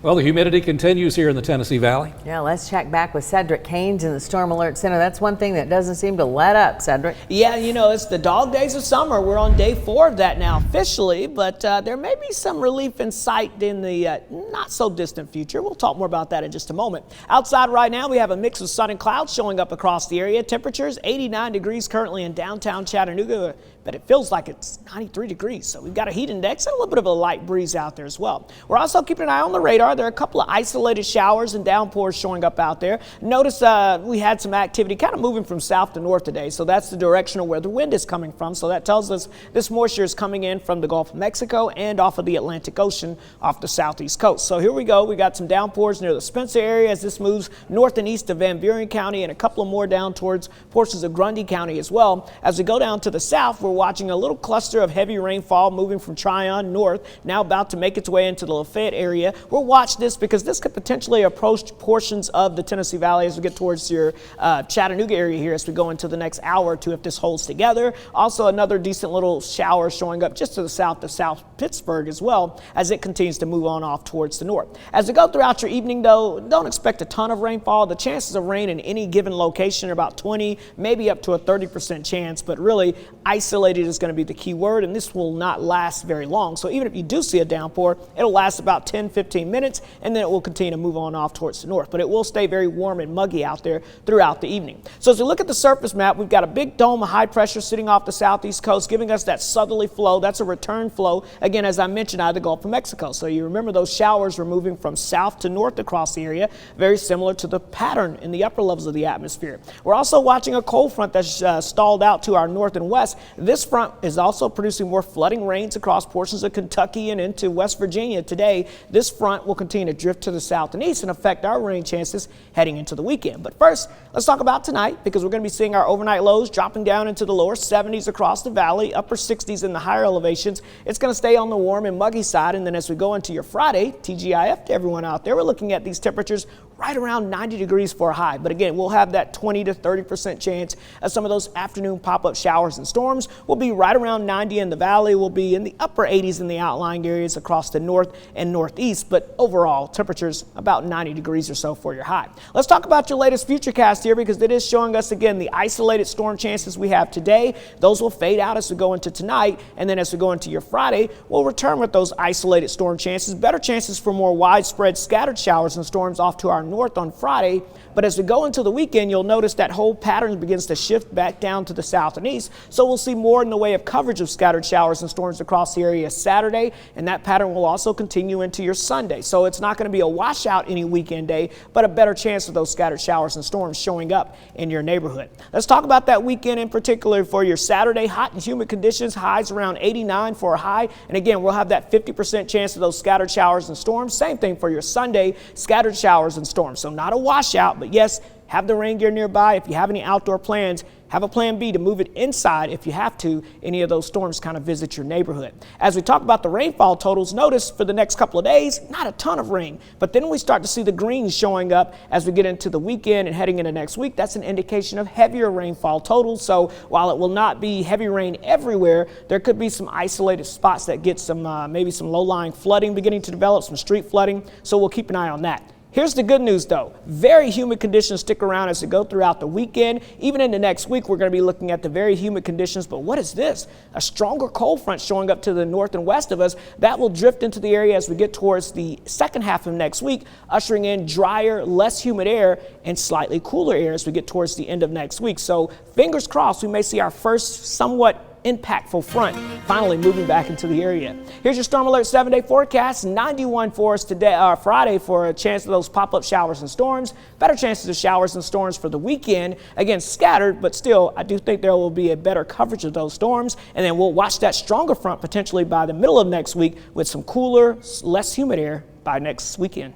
Well, the humidity continues here in the Tennessee Valley. Yeah, let's check back with Cedric Haynes in the Storm Alert Center. That's one thing that doesn't seem to let up, Cedric. Yeah, you know, it's the dog days of summer. We're on day 4 of that now officially, but there may be some relief in sight in the not so distant future. We'll talk more about that in just a moment. Outside right now, we have a mix of sun and clouds showing up across the area. Temperatures 89 degrees currently in downtown Chattanooga, but it feels like it's 93 degrees. So we've got a heat index and a little bit of a light breeze out there as well. We're also keeping an eye on the radar. There are a couple of isolated showers and downpours showing up out there. Notice we had some activity kind of moving from south to north today. So that's the direction of where the wind is coming from. So that tells us this moisture is coming in from the Gulf of Mexico and off of the Atlantic Ocean off the southeast coast. So here we go. We got some downpours near the Spencer area as this moves north and east of Van Buren County, and a couple of more down towards portions of Grundy County as well. As we go down to the south, we're watching a little cluster of heavy rainfall moving from Tryon north, now about to make its way into the Lafayette area. We'll watch this because this could potentially approach portions of the Tennessee Valley as we get towards your Chattanooga area here as we go into the next hour or two if this holds together. Also another decent little shower showing up just to the south of South Pittsburgh as well as it continues to move on off towards the north. As we go throughout your evening though, don't expect a ton of rainfall. The chances of rain in any given location are about 20, maybe up to a 30% chance, but really isolated is going to be the key word, and this will not last very long. So even if you do see a downpour, it'll last about 10-15 minutes, and then it will continue to move on off towards the north. But it will stay very warm and muggy out there throughout the evening. So as we look at the surface map, we've got a big dome of high pressure sitting off the southeast coast, giving us that southerly flow. That's a return flow, again, as I mentioned, out of the Gulf of Mexico. So you remember those showers were moving from south to north across the area, very similar to the pattern in the upper levels of the atmosphere. We're also watching a cold front that's stalled out to our north and west. This front is also producing more flooding rains across portions of Kentucky and into West Virginia today. This front will continue to drift to the south and east and affect our rain chances heading into the weekend. But first, let's talk about tonight, because we're going to be seeing our overnight lows dropping down into the lower 70s across the valley, upper 60s in the higher elevations. It's going to stay on the warm and muggy side. And then as we go into your Friday, TGIF to everyone out there, we're looking at these temperatures right around 90 degrees for a high. But again, we'll have that 20 to 30% chance of some of those afternoon pop-up showers and storms. We'll be right around 90 in the valley. We'll be in the upper 80s in the outlying areas across the north and northeast. But overall, temperatures about 90 degrees or so for your high. Let's talk about your latest futurecast here, because it is showing us again the isolated storm chances we have today. Those will fade out as we go into tonight. And then as we go into your Friday, we'll return with those isolated storm chances. Better chances for more widespread scattered showers and storms off to our north on Friday. But as we go into the weekend, you'll notice that whole pattern begins to shift back down to the south and east. So we'll see more in the way of coverage of scattered showers and storms across the area Saturday, and that pattern will also continue into your Sunday. So it's not going to be a washout any weekend day, but a better chance of those scattered showers and storms showing up in your neighborhood. Let's talk about that weekend in particular. For your Saturday, hot and humid conditions, highs around 89 for a high. And again, we'll have that 50% chance of those scattered showers and storms. Same thing for your Sunday, scattered showers and storms. So not a washout, but yes, have the rain gear nearby. If you have any outdoor plans, have a plan B to move it inside if you have to, any of those storms kind of visit your neighborhood. As we talk about the rainfall totals, notice for the next couple of days, not a ton of rain, but then we start to see the greens showing up as we get into the weekend and heading into next week. That's an indication of heavier rainfall totals. So while it will not be heavy rain everywhere, there could be some isolated spots that get some maybe some low-lying flooding beginning to develop, some street flooding. So we'll keep an eye on that. Here's the good news though. Very humid conditions stick around as we go throughout the weekend. Even into next week, we're going to be looking at the very humid conditions. But what is this? A stronger cold front showing up to the north and west of us. That will drift into the area as we get towards the second half of next week, ushering in drier, less humid air and slightly cooler air as we get towards the end of next week. So fingers crossed, we may see our first somewhat impactful front finally moving back into the area. Here's your Storm Alert 7-day forecast. 91 for us today, Friday, for a chance of those pop-up showers and storms. Better chances of showers and storms for the weekend. Again, scattered, but still, I do think there will be a better coverage of those storms. And then we'll watch that stronger front potentially by the middle of next week with some cooler, less humid air by next weekend.